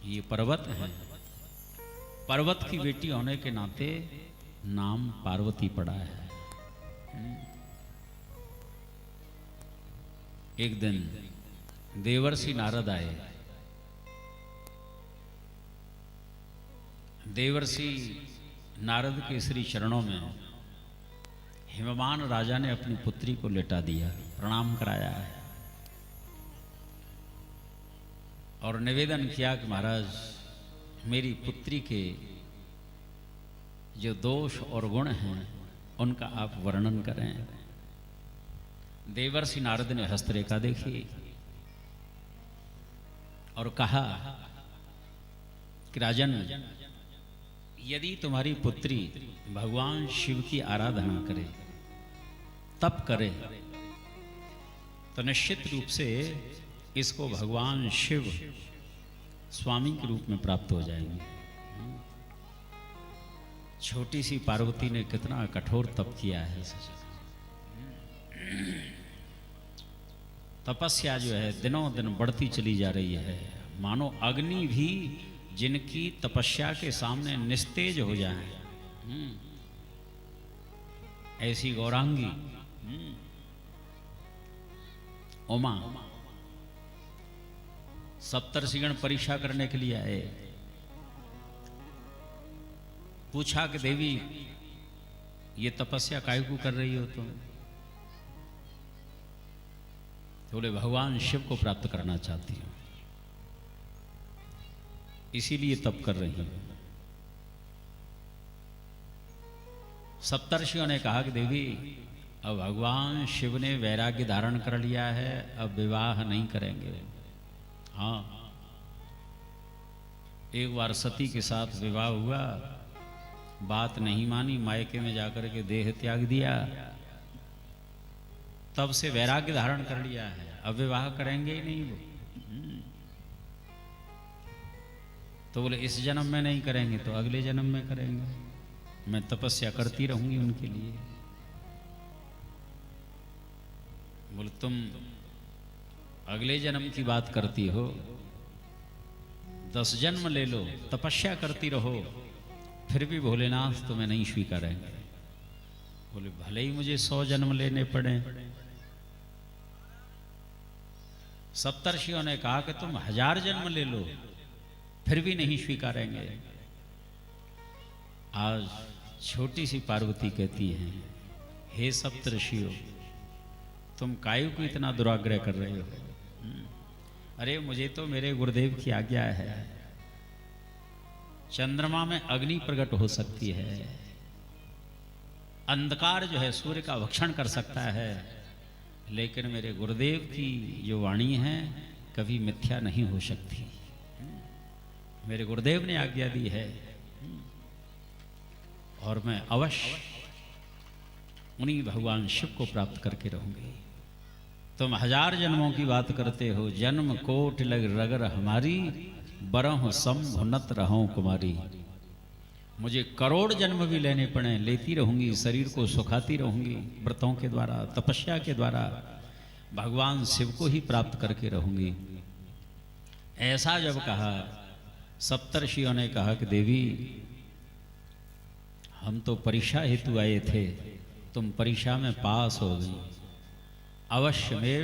ये पर्वत है, पर्वत की बेटी होने के नाते नाम पार्वती पड़ा है। एक दिन देवर्षि नारद आए। देवर्षि नारद के श्री चरणों में हिमवान राजा ने अपनी पुत्री को लेटा दिया, प्रणाम कराया है और निवेदन किया कि महाराज मेरी पुत्री के जो दोष और गुण हैं उनका आप वर्णन करें। देवर्षि नारद ने हस्तरेखा देखी और कहा कि राजन, यदि तुम्हारी पुत्री भगवान शिव की आराधना करे, तप करे, तो निश्चित रूप से इसको भगवान शिव स्वामी के रूप में प्राप्त हो जाएंगे। छोटी सी पार्वती ने कितना कठोर तप किया है। तपस्या जो है दिनों दिन बढ़ती चली जा रही है, मानो अग्नि भी जिनकी तपस्या के सामने निस्तेज हो जाए। ऐसी गौरांगी उमा सप्तर्षिगण परीक्षा करने के लिए आए। पूछा कि देवी ये तपस्या काहे को कर रही हो तुम? तो बोले भगवान शिव को प्राप्त करना चाहती हूं, इसीलिए तप कर रही हूं। सप्तर्षियों ने कहा कि देवी अब भगवान शिव ने वैराग्य धारण कर लिया है, अब विवाह नहीं करेंगे। हाँ, एक बार सती के साथ विवाह हुआ, बात नहीं मानी, मायके में जाकर के देह त्याग दिया, तब से वैराग्य धारण कर लिया है, अब विवाह करेंगे ही नहीं वो। तो बोले इस जन्म में नहीं करेंगे तो अगले जन्म में करेंगे, मैं तपस्या करती रहूंगी उनके लिए। बोले तुम अगले जन्म की बात करती हो, 10 जन्म ले लो, तपस्या करती रहो, फिर भी भोलेनाथ तुम्हें नहीं स्वीकारेंगे। बोले भले ही मुझे 100 जन्म लेने पड़े। सप्तर्षियों ने कहा कि तुम 1000 जन्म ले लो, फिर भी नहीं स्वीकारेंगे। आज छोटी सी पार्वती कहती है, हे सप्तर्षियों, तुम काहे को इतना दुराग्रह कर रहे हो? अरे मुझे तो मेरे गुरुदेव की आज्ञा है, चंद्रमा में अग्नि प्रकट हो सकती है, अंधकार जो है सूर्य का भक्षण कर सकता है, लेकिन मेरे गुरुदेव की जो वाणी है कभी मिथ्या नहीं हो सकती। मेरे गुरुदेव ने आज्ञा दी है और मैं अवश्य उन्हीं भगवान शिव को प्राप्त करके रहूंगी। तुम 1000 जन्मों की बात करते हो, जन्म कोट लग रगर हमारी, बरह संभुनत रहूं कुमारी। मुझे करोड़ जन्म भी लेने पड़े, लेती रहूंगी, शरीर को सुखाती रहूंगी, व्रतों के द्वारा, तपस्या के द्वारा भगवान शिव को ही प्राप्त करके रहूंगी। ऐसा जब कहा, सप्तर्षियों ने कहा कि देवी हम तो परीक्षा हेतु आए थे, तुम परीक्षा में पास हो गई, अवश्य में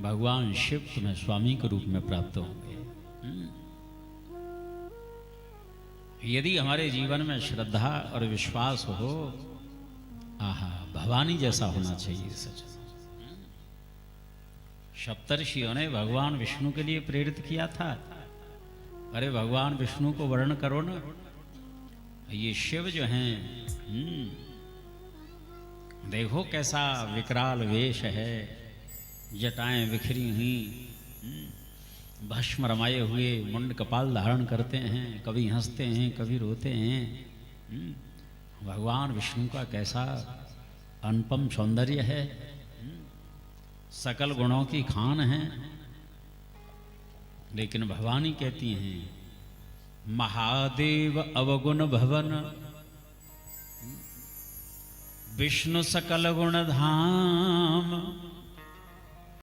भगवान शिव तुम्हें स्वामी के रूप में प्राप्त होंगे। यदि हमारे जीवन में श्रद्धा और विश्वास हो, आहा भवानी जैसा होना चाहिए सच। सप्तर्षियों ने भगवान विष्णु के लिए प्रेरित किया था। अरे भगवान विष्णु को वर्ण करो ना, ये शिव जो हैं, देखो कैसा विकराल वेश है, जटाएं बिखरी हुई, भस्म रमाए हुए, मुंड कपाल धारण करते हैं, कभी हंसते हैं कभी रोते हैं। भगवान विष्णु का कैसा अनुपम सौंदर्य है, सकल गुणों की खान है। लेकिन भवानी कहती हैं, महादेव अवगुण भवन, विष्णु सकल गुण धाम,